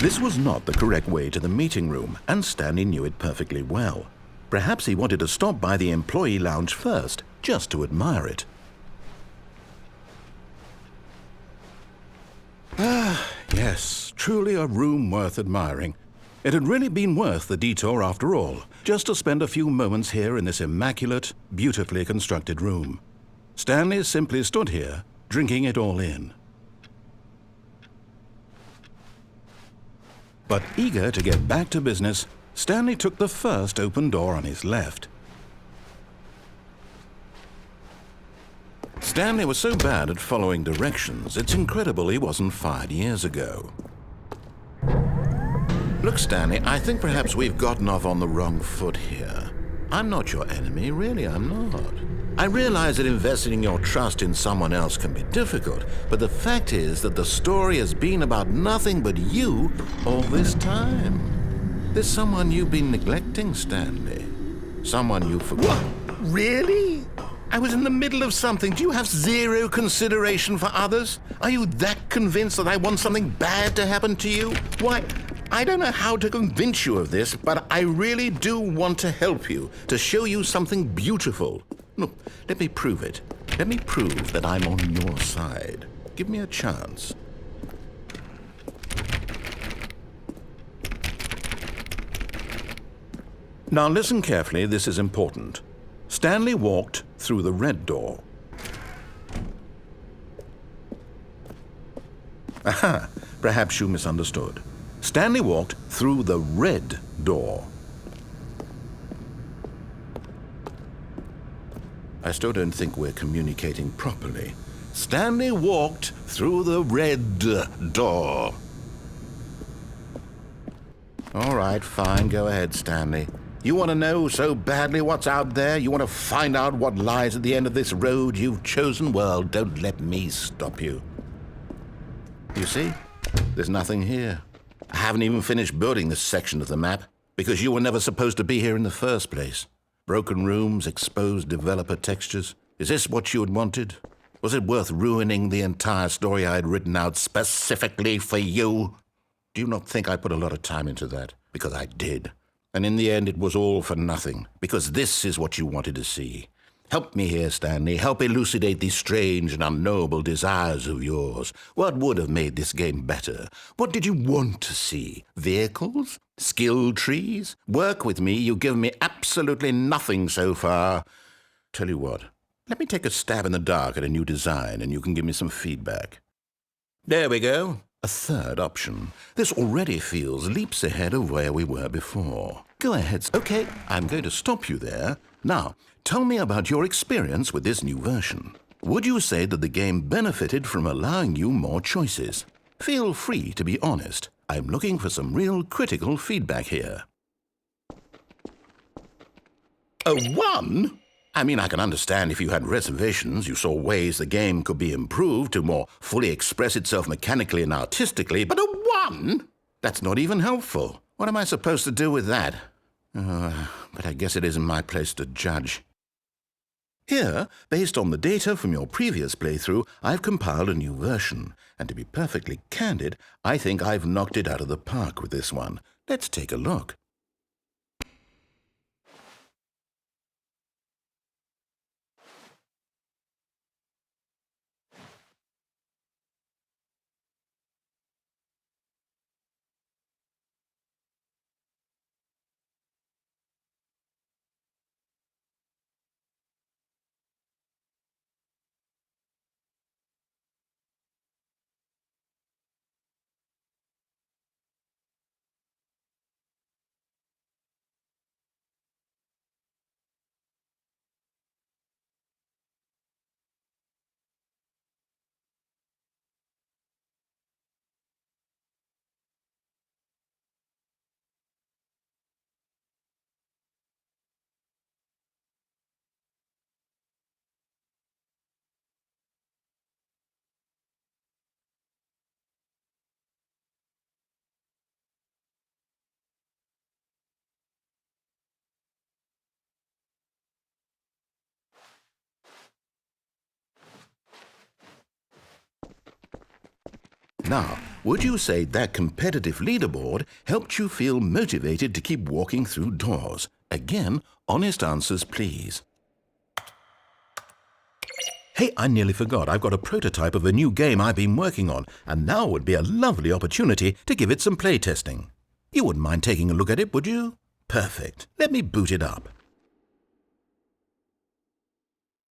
This was not the correct way to the meeting room, and Stanley knew it perfectly well. Perhaps he wanted to stop by the employee lounge first, just to admire it. Yes, truly a room worth admiring. It had really been worth the detour after all, just to spend a few moments here in this immaculate, beautifully constructed room. Stanley simply stood here, drinking it all in. But eager to get back to business, Stanley took the first open door on his left. Stanley was so bad at following directions, it's incredible he wasn't fired years ago. Look, Stanley, I think perhaps we've gotten off on the wrong foot here. I'm not your enemy, really, I'm not. I realize that investing your trust in someone else can be difficult, but the fact is that the story has been about nothing but you all this time. There's someone you've been neglecting, Stanley. Someone you forgot. What? Really? I was in the middle of something. Do you have zero consideration for others? Are you that convinced that I want something bad to happen to you? Why, I don't know how to convince you of this, but I really do want to help you, to show you something beautiful. Look, let me prove it. Let me prove that I'm on your side. Give me a chance. Now listen carefully, this is important. Stanley walked through the red door. Aha, perhaps you misunderstood. Stanley walked through the red door. I still don't think we're communicating properly. Stanley walked through the red door. All right, fine, go ahead, Stanley. You want to know so badly what's out there? You want to find out what lies at the end of this road you've chosen? Well, don't let me stop you. You see? There's nothing here. I haven't even finished building this section of the map, because you were never supposed to be here in the first place. Broken rooms, exposed developer textures. Is this what you had wanted? Was it worth ruining the entire story I had written out specifically for you? Do you not think I put a lot of time into that? Because I did. And in the end, it was all for nothing, because this is what you wanted to see. Help me here, Stanley. Help elucidate these strange and unknowable desires of yours. What would have made this game better? What did you want to see? Vehicles? Skill trees? Work with me. You've given me absolutely nothing so far. Tell you what, let me take a stab in the dark at a new design, and you can give me some feedback. There we go. A third option. This already feels leaps ahead of where we were before. Go ahead. Okay, I'm going to stop you there. Now, tell me about your experience with this new version. Would you say that the game benefited from allowing you more choices? Feel free to be honest. I'm looking for some real critical feedback here. A 1? I mean, I can understand if you had reservations, you saw ways the game could be improved to more fully express itself mechanically and artistically, but a 1? That's not even helpful. What am I supposed to do with that? But I guess it isn't my place to judge. Here, based on the data from your previous playthrough, I've compiled a new version. And to be perfectly candid, I think I've knocked it out of the park with this one. Let's take a look. Now, Would you say that competitive leaderboard helped you feel motivated to keep walking through doors? Again, honest answers, please. Hey, I nearly forgot. I've got a prototype of a new game I've been working on, and now would be a lovely opportunity to give it some playtesting. You wouldn't mind taking a look at it, would you? Perfect. Let me boot it up.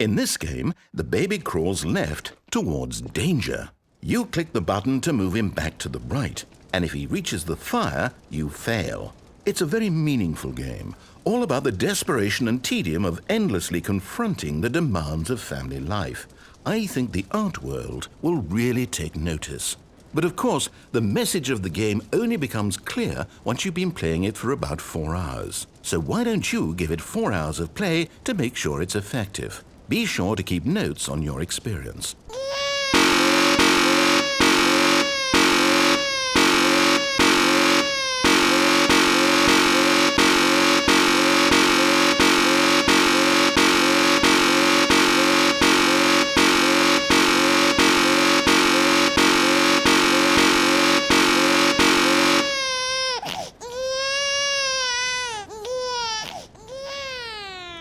In this game, the baby crawls left towards danger. You click the button to move him back to the right, and if he reaches the fire, you fail. It's a very meaningful game, all about the desperation and tedium of endlessly confronting the demands of family life. I think the art world will really take notice. But of course, the message of the game only becomes clear once you've been playing it for about 4 hours. So why don't you give it 4 hours of play to make sure it's effective? Be sure to keep notes on your experience.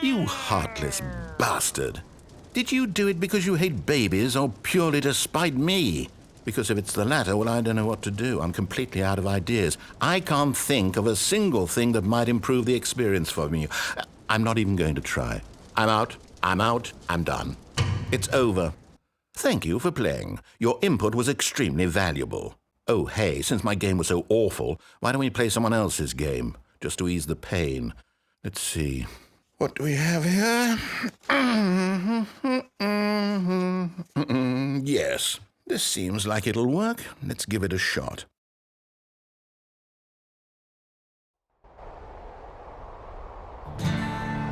You heartless bastard. Did you do it because you hate babies or purely to spite me? Because if it's the latter, well, I don't know what to do. I'm completely out of ideas. I can't think of a single thing that might improve the experience for me. I'm not even going to try. I'm out, I'm done. It's over. Thank you for playing. Your input was extremely valuable. Oh, hey, since my game was so awful, why don't we play someone else's game, just to ease the pain? Let's see. What do we have here? Yes, this seems like it'll work. Let's give it a shot.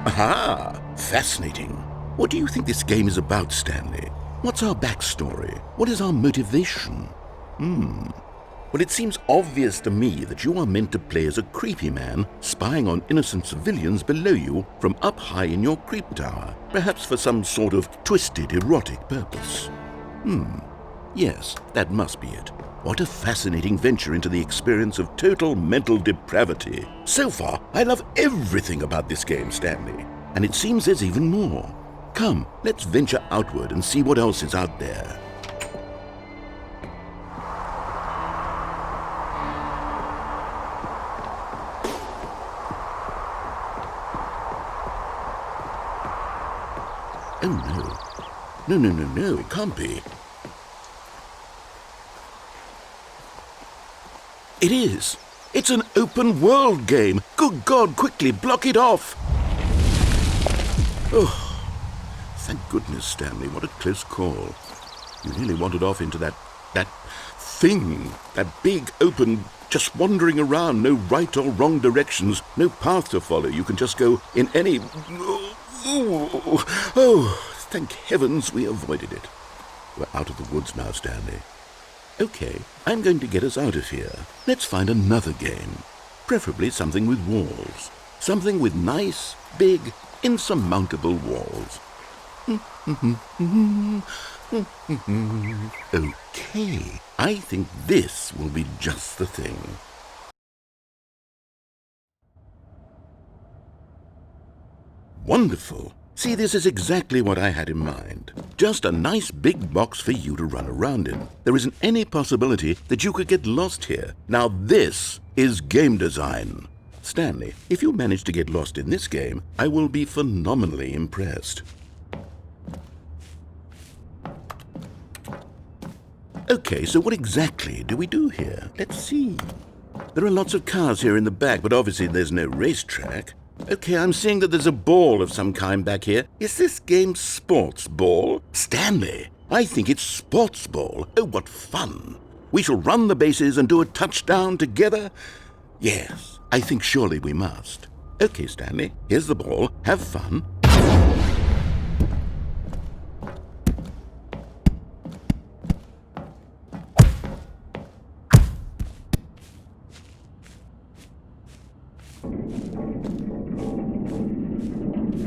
Aha! Fascinating. What do you think this game is about, Stanley? What's our backstory? What is our motivation? Well, it seems obvious to me that you are meant to play as a creepy man spying on innocent civilians below you from up high in your creep tower, perhaps for some sort of twisted, erotic purpose. Yes, that must be it. What a fascinating venture into the experience of total mental depravity. So far, I love everything about this game, Stanley, and it seems there's even more. Come, let's venture outward and see what else is out there. Oh, no. No, it can't be. It is. It's an open world game. Good God, quickly block it off. Oh, thank goodness, Stanley. What a close call. You nearly wandered off into that thing, that big open, just wandering around, no right or wrong directions, no path to follow. You can just go in any... Oh, thank heavens we avoided it. We're out of the woods now, Stanley. Okay, I'm going to get us out of here. Let's find another game. Preferably something with walls. Something with nice, big, insurmountable walls. Okay, I think this will be just the thing. Wonderful. See, this is exactly what I had in mind. Just a nice big box for you to run around in. There isn't any possibility that you could get lost here. Now this is game design. Stanley, if you manage to get lost in this game, I will be phenomenally impressed. Okay, so what exactly do we do here? Let's see. There are lots of cars here in the back, but obviously there's no racetrack. Okay, I'm seeing that there's a ball of some kind back here. Is this game sports ball? Stanley, I think it's sports ball. Oh, what fun. We shall run the bases and do a touchdown together? Yes, I think surely we must. Okay, Stanley, here's the ball. Have fun.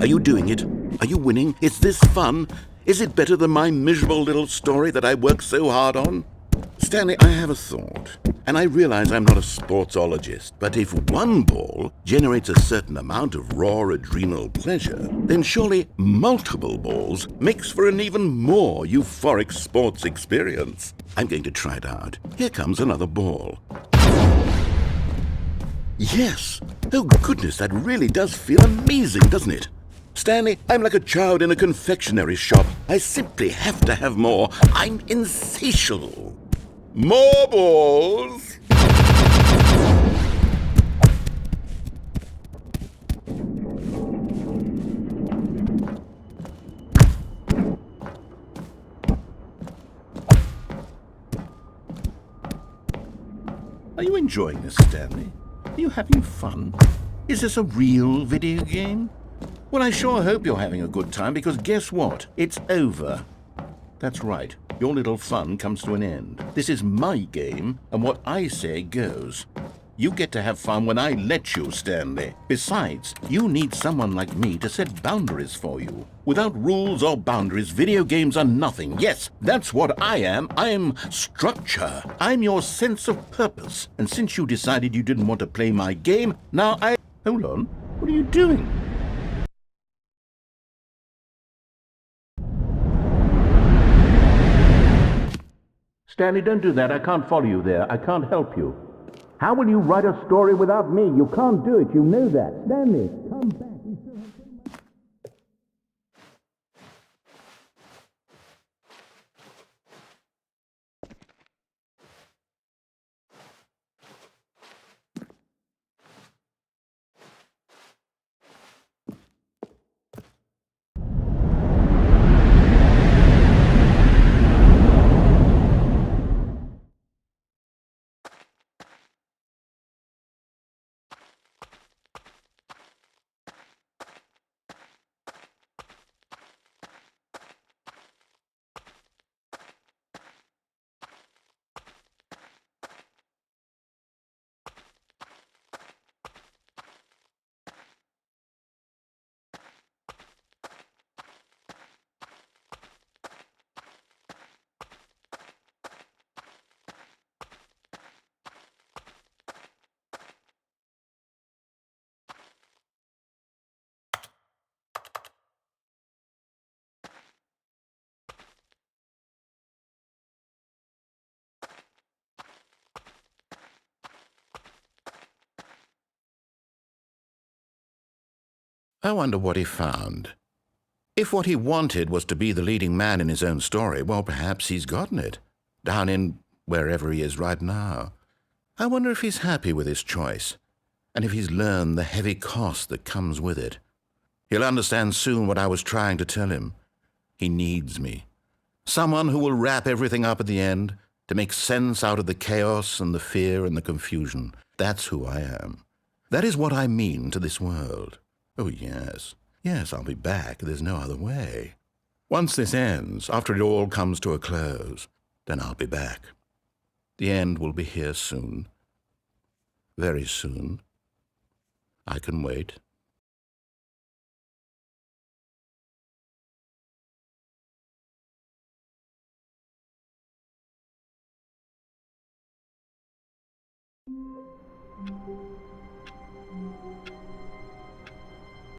Are you doing it? Are you winning? Is this fun? Is it better than my miserable little story that I worked so hard on? Stanley, I have a thought, and I realize I'm not a sportsologist, but if one ball generates a certain amount of raw adrenal pleasure, then surely multiple balls makes for an even more euphoric sports experience. I'm going to try it out. Here comes another ball. Yes! Oh goodness, that really does feel amazing, doesn't it? Stanley, I'm like a child in a confectionery shop. I simply have to have more. I'm insatiable. More balls! Are you enjoying this, Stanley? Are you having fun? Is this a real video game? Well, I sure hope you're having a good time, because guess what? It's over. That's right. Your little fun comes to an end. This is my game, and what I say goes. You get to have fun when I let you, Stanley. Besides, you need someone like me to set boundaries for you. Without rules or boundaries, video games are nothing. Yes, that's what I am. I'm structure. I'm your sense of purpose. And since you decided you didn't want to play my game, now I... Hold on. What are you doing? Stanley, don't do that. I can't follow you there. I can't help you. How will you write a story without me? You can't do it. You know that. Stanley, come back. I wonder what he found. If what he wanted was to be the leading man in his own story, well, perhaps he's gotten it, down in wherever he is right now. I wonder if he's happy with his choice, and if he's learned the heavy cost that comes with it. He'll understand soon what I was trying to tell him. He needs me. Someone who will wrap everything up at the end, to make sense out of the chaos and the fear and the confusion. That's who I am. That is what I mean to this world. Oh, yes. Yes, I'll be back. There's no other way. Once this ends, after it all comes to a close, then I'll be back. The end will be here soon. Very soon. I can wait.